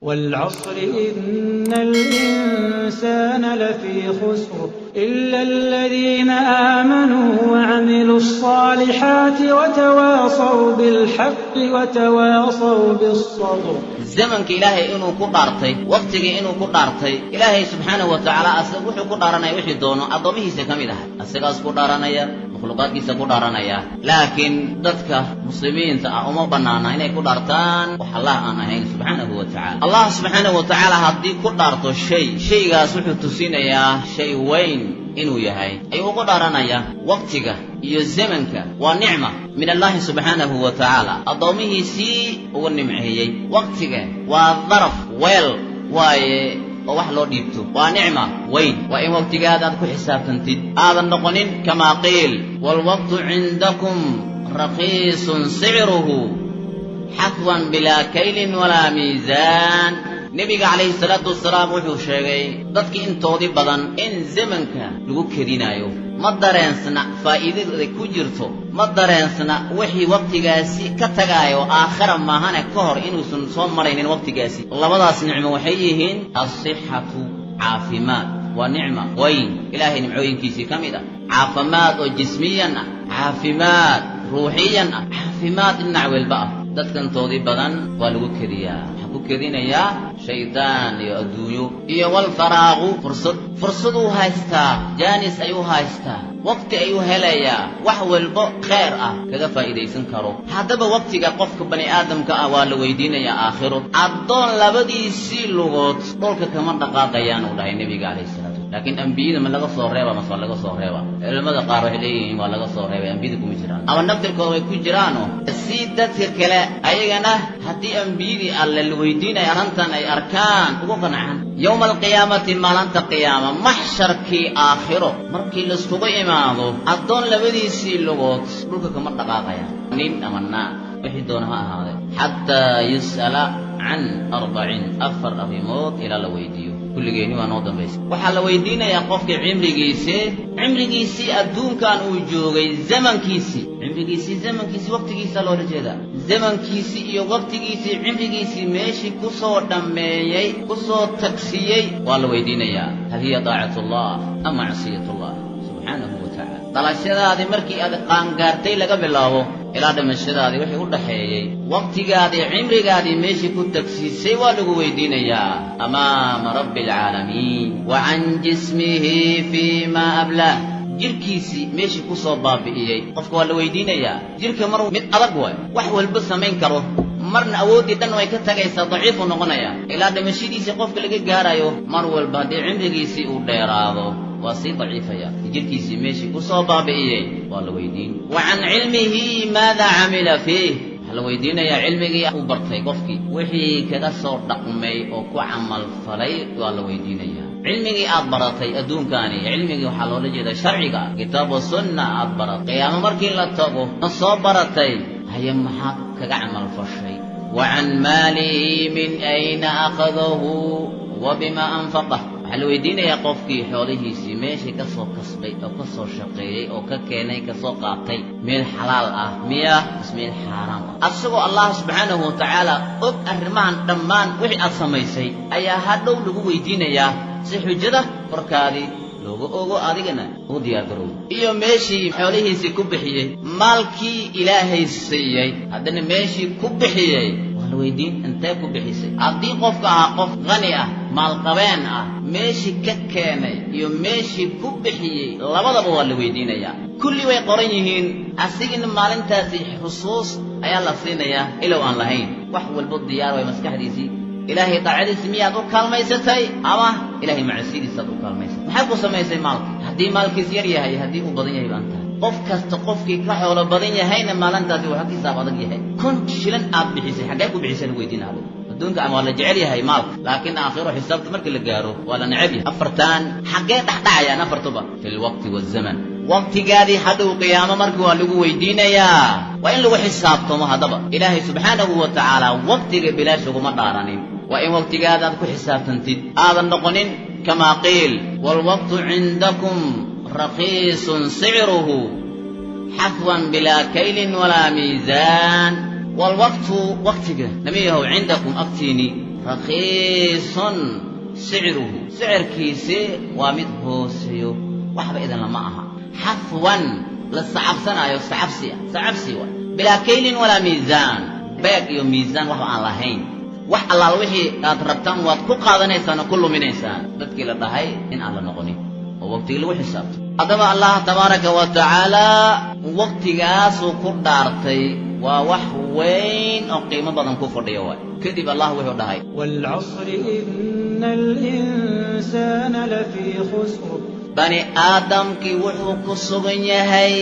والعصر إن الإنسان لفي خسر إلا الذين آمنوا وعملوا الصالحات وتواصوا بالحق وتواصوا بالصبر. زمنك إلهي إنه كدارتي وقتك إنه كدارتي إلهي سبحانه وتعالى أسوح كدارنا يوحي دونه أضمه سكمله أسقاس كدارنا يا مخلوقات كيس كدارنا يا لكن ضدك مسلمين تأموا بنانا إنه كدارتان وحلا أنا هين سبحانه وتعالى الله سبحانه وتعالى هدي كدارته شيء قاسوح تسينا يا شيء وين إنه يهاي أيوه قدرنا يا وقتك يزمنك ونعمة من الله سبحانه وتعالى أضمه سي ونمعه وقتك وظرف ويل ووحلو ديبتو ونعمة وين وإن وقتك هذا تكون حساب تنتد هذا النقنين كما قيل والوقت عندكم رخيص سعره حقوا بلا كيل ولا ميزان نبي عليه الصلاة والسلام وحو شيغي dadki intoodii badan in zamanka lagu kedinayo ma dareensana faa'iidada ku jirto ma dareensana wixii waqtigaasi ka tagaayo aakhira maahane ka hor inuusan soo maraynin waqtigaasi labadaas nicmo waxay yihiin as-sihhatu caafimaad wa nicma wayn ilaahay nimcooyinkiisa kamida caafimaad oo jismiyan caafimaad ruuxiyan caafimaad dhinac baa dadkan toodii badan waa lagu kediyaa كذينيا شيطان يا أدويو يا والفراغ فرصة هايستا جانس أيو هايستا وقت أيو هلايا وحول خير كذا فائدة يسنكرو هذا بوقت قفك بني آدم كأوال ويدين يا آخره عضون لبدي يسير لغوت طولك كمان دقاقا يانو لها النبي عليه الصلاة لكن أنبياء من لغا صوريبا ما صار لغا صوريبا الماذا قارو إليه ما لغا صوريبا أنبياءكم يجران أما نفتر كوي كجرانو السيدة تركلا أيغانا هدي أنبياء على الويدين يرانتان أي أركان وقنعان يوم القيامة مالانت قيامة محشركي آخره مركي لسكوبي إمامو عدون لبدي يسير لغوت لغا كمان دقاقا نين أمنا وحيدونها هذا حتى يسأل عن 40 أفر أبي موت إلى لويديو كل جيني ونوضم بس وحلا ويدينا يا قفك عمري جيسي أدون كان وجوعي زمن كيسي زمن كيسي وقت كيسي الله رجلا زمن كيسي وقت كيسي عمري جيسي ماشي كسر دمي كسر تكسيي والله ويدينا يا هل هي طاعة الله أم معصية الله سبحانه وتعالى طلع الشذا هذه مركي قان قارتي لقى بالله إلى دم الشذا هذه وحي قد حيي وقت قادي عمري قادي ماشي كنت تكسيسي والله ويدينا يا أمام رب العالمين وعن جسمه فيما أبلاه جركيسي ماشي كسر بابئي قفك والله ويدينا يا جرك مرو من ألقوه وحو البس مين كروه مرنا أودي دنو يكتغيسا ضعيف ونغنيا إلى دم الشديسي قفك لقى قارايو مرو البادي عمري قيسي وديراضو وصي ضعيفة يا جركيسي ماشي كسر بابئي والله ويدين وعن علمه ماذا عمل فيه هل ويدين يا علمي أبو برتي قفكي وحي كذا صور دقمي أو كو عمل فلي والله ويدين يا علمي أبرتي أدون كاني علمي وحلول جدا شرعي كتاب والسنة أبرت قيام مركي لطبو نصبرتي هيا محق كعمل فشي وعن ماله من أين أخذه وبما أنفقه هل ويدين يا قفكي حوله سيماشي كسو كسبي أو كسو شقيري أو ككيني كسو قاطي من حلال مياه اسم الحرام أبسقوا الله سبحانه وتعالى أب أرمان دمان وحي أصميسي أيا هادو لغو ويدين يا سيحجده فركادي لغو أوغو آديقنا وديا درو إيو ماشي حوله سي كبحيي مالكي إلهي سيي هادن ماشي كبحيي ويدين انتي كبحيسي عدي قفك قف غني مال قبين ماشي ككيني يو ماشي كبحيي لبضب هو اللي ويدينيا كل وي قرينيهين أسيقن مالنتاسي حصوص أيا الله سينيا إلو أن لهين وحو البض ديار ويمسكح ديسي إلهي طاعدي سميات وكالميستي أما إلهي معسيدي ساد وكالميستي محبو سميسي مالك هدي مالك زياريا هاي هدي وبضينيا يبقى انت قف كاستقفكي كحي ولا بدنيا هينا مالنتاسي وحكي سابقك يهي كنت شلن أب بحيسي حقاكو بحيسي ويدينها له دونك أما جعلي هاي مالك لكن آخره حسابت مركي لقارو ولا نعبي أفرتان حقا تحتايا نفرتبا في الوقت والزمن وقت قادي حدو قيامة مركي ولقو ويدين يا وإن لو حسابتم هذا إلهي سبحانه وتعالى وقت بلاش ومدارنين وإن وقت قادي أدكو حساب تنتد هذا النقنين كما قيل والوقت عندكم رخيص سعره حفوا بلا كيل ولا ميزان والوقت وقتك نميه عندكم أقتيني rakhiisun sicruhu sicirkiisi waa mid hooseeyo waxba idan lama aha xafwan la sacabsanayo sacabsi waa bilaa kaylin walaa miisaan beeg iyo miisaan waxba aan lahayn wax allaal wixii aad rabtaan waad ku qaadanaysaan oo ku luminaysaan dadkii la dhahay in aan la noqonin oo waqtigii lagu xisaabto haddaba allah tabaaraka wa tacaala waqtigaasuu ku dhaartay waa wax weyn oo qiimo badan ku fadhiyo waay kadib allah wuxuu dhahay waalcasri ina alinsaana lafii khusr bani aadamkii wuxuu ku sugan yahay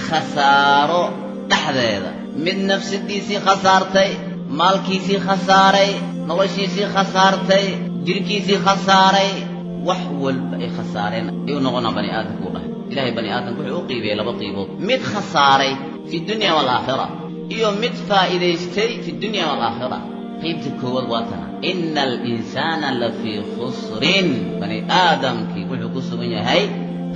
khasaaro dhexdeeda mid nafsadiisii khasaartay maalkiisii khasaaray noloshiisii khasaartay jirkiisii khasaaray wax walba ay khasaareen ayuu noqonaa bani aadamku u dhahay ilaahay bani aadamku wuxuu u qiibiyey laba qiibood mid khasaaray fi dunya waalaakhira iyo mid faa'iidaystay fi dunya waalaakhira qaybta koowaad waa tana ina alinsaana lafii khusrin bani aadamkii wuxuu ku sugan yahay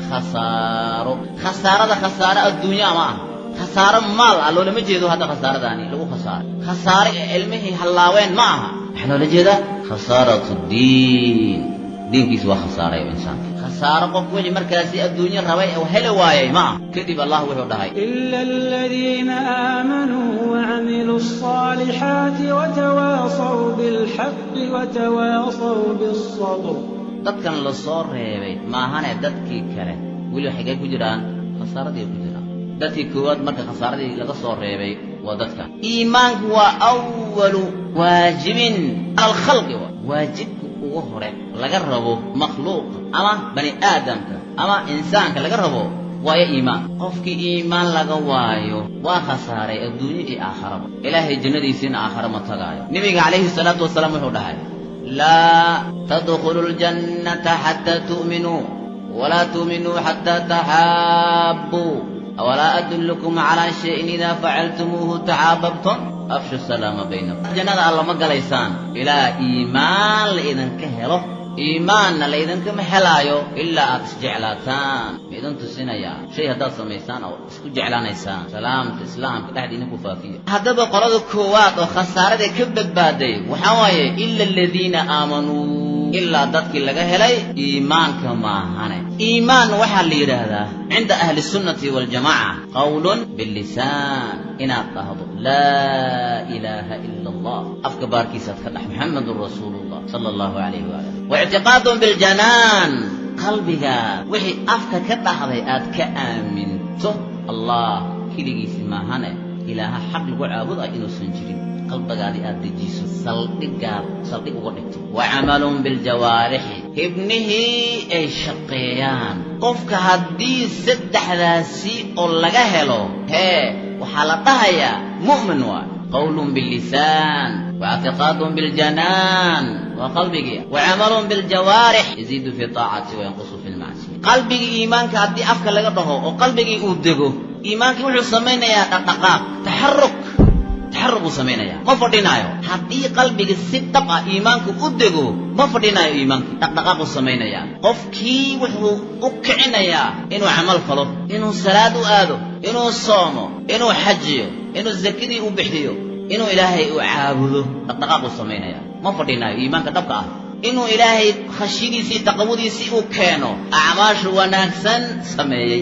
khasaaro khasaaro adduunyaa ma aha khasaaro maal ah loolama jeedo hadda khasaaradaani lagu khasaare ee ilmihii hallaaween ma aha waxaa loola jeedaa khasaaratu diinkiisi waa khasaaray insaanka khasaaro qofku wixii markaasi adduunyo rabay oo heli waayay ma aha kadib allah wuxuu dhahay ila aladiina aamanuu wacamiluu alصaalixaati watawaasaw bilxaqi watawaasaw biالصabr dadkan la soo reebay maahane dadkii kale weli xigay ku jiraan khasaaradii ku jiraan dadkii koowaad marka khasaaradii laga soo reebay waa dadka iimaanku waa awalu waajibin cala alkhalqi waajibka ugu hore laga rabo makhluuqa ama bani aadamka ama insaanka laga rabo waayo iimaan qofkii iimaan laga waayo waa khasaaray adduunyo iyo aakhiraba ilaahay jannadiisiina aakhira ma tagaayo nabiga calayhi salaatu wasalaam wuxuu dhahay laa tadkhulu ljannata xataa tu'minuu walaa tu'minuu xataa taxaabbuu awalaa adullukum calaa shayin idaa facaltumuuhu taxaababtum afshu salaama baynakum jannada alla ma galaysaan ilaa iimaan la idinka helo iimaanna la idinkama helaayo ilaa aad isjeclaataan ma idin tusinayaa shay haddaad samaysaan oo isku jeclaanaysaan salaamta islaamka dhexdiina ku faafiya haddaba qolada koowaad oo khasaarada ka badbaaday waxaa waaye ila aladiina aamanuu ilaa dadkii laga helay iimaanka maahane iimaan waxaa la yidhaahdaa cinda ahli sunnati waljamaaca qawlun billisaan inaad dhahdo laa ilaaha ila allah afka baarkiisaad ka dhex muxamedun rasuulullah sala allahu calayhi waala waictiqaadun biljanaan qalbiga wixii afka ka dhahday aad ka aaminto allah keligiisi maahane ilaaha xaq lagu caabuda inuusan jirin qalbigaadii aad dejiso saldhig uga dhigto wa camalun biljawaarixi ibnihii ay shaqeeyaan qofka haddii saddexdaasi oo laga helo waxaa la dhahayaa mu'min waay qawlun billisaan waictiqaadun biljanaan waa qalbigii wacamalun biljawaarix yaziidu fi taacati wayanqusu fi lmacsiya qalbigii iimaanka haddii afka laga dhaho oo qalbigii uu dego iimaankii wuxuu samaynayaa dhaqdhaqaaq taxaruk buu samaynayaa ma fadhinaayo haddii qalbiga si dhab ah iimaanku u dego ma fadhinaayo iimaankii dhaqdhaqaaquu samaynayaa qofkii wuxuu u kicinayaa inuu camal falo inuu salaad u aado inuu soomo inuu xajiyo inuu zakadii u bixiyo inuu ilaahay u caabudo dhaqdhaqaaquu samaynayaa ma fadhinaayo iimaanka dhabka ah inuu ilaahay khashyidiisii taqawadiisii u keeno acmaashu wanaagsan sameeyey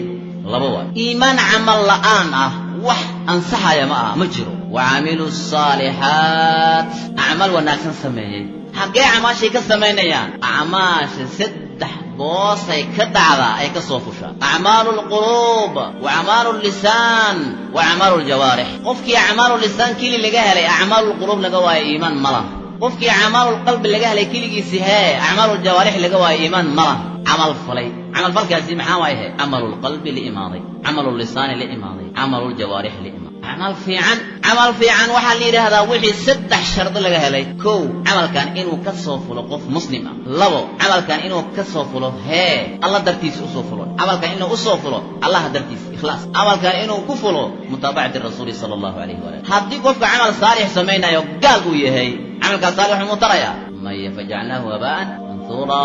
laba waa iimaan camal la'aan ah wax ansaxaya ma aha ma jiro wacamilu الصaalixaat acmaal wanaagsan sameeyey xaggee acmaashay ka samaynayaan acmaasha saddex boosay ka dhacdaa ay ka soo fushaa acmaalu lquluub wa acmaalu lisaan wa acmaalu ljawaarix qofkii acmaalu lisaan keli laga helay acmaalu lquluub laga waayo iimaan ma laha qofkii acmaalu lqalbi laga helay keligiisi acmaalu ljawaarix laga waayo iimaan ma laha camal falay camal falkaasi maxaa waaye camalu lqalbi la imaaday camalu lisaani la imaaday camalu ljawaarix la imaaday camal fiican waxaa la yidhaahdaa wixii saddex shardi laga helay kow camalkan inuu ka soo fulo qof muslim ah labo camalkan inuu ka soo fulo allah dartiisa usoo fulo camalkan inuu usoo fulo allah dartiisa ikhlaas camalkan inuu ku fulo mutaabacati rasuuli sala allahu calayhi waala haddii qofka camal saalix samaynayo gaal uu yahay camalkaas saalix muu tarayaa maya fajacalnaahu habaa'an manhuura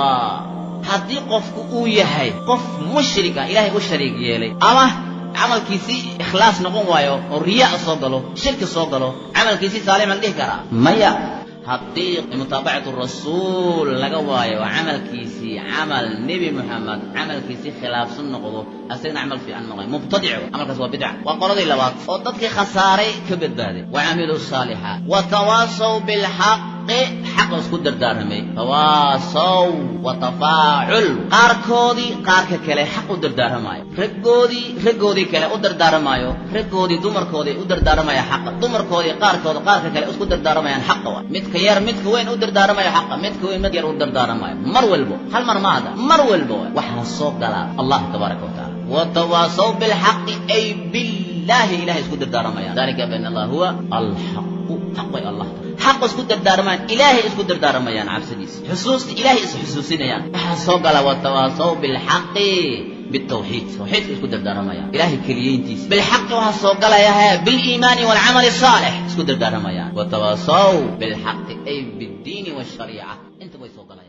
haddii qofku uu yahay qof mushrik ah ilaahay u shariig yeelay ama camalkiisii ikhlaas noqon waayo oo riyaa soo galo shirki soo galo camalkiisii saalix ma dhihi karaa maya haddii mutaabacatu rasuul laga waayo waa camalkiisii camal nebi moxamed camalkiisii khilaafsan noqdo asagna camal fiican noqday mubtadic camalkaas waa bidca waa qoladii labaad oo dadkii khasaaray ka badbaaday wa camilu saalixaat wa tawaasaw bilxaq حق اسكو دردارمي تواصوا وتفاعل قاركودي قارك كله حق دردارماي رغودي كله دردارمايو رغودي دمركودي دردارماي حق دمركودي قاركودي قارك كله اسكو دردارماي حق ميدك يار ميدك وين دردارماي حق ميدك وين مد يار دردارماي مر ولبو هل مر ماذا مر ولبو وحنا الصوت قال الله تبارك وتعالى وتواصوا بالحق اي بالله اله اسكو دردارماي ذلك بان الله هو الحق حق الله حق اسكو دردارمان إلهي اسكو دردارمان عبسديس حسوس إلهي حسوسين يعني حسوق على وتواصوا بالحق بالتوحيد توحيد اسكو دردارمان إلهي كليينتيس بالحق وحسوق على بالإيمان والعمل الصالح اسكو دردارمان وتواصوا بالحق أي بالدين والشريعة انت بيسوق على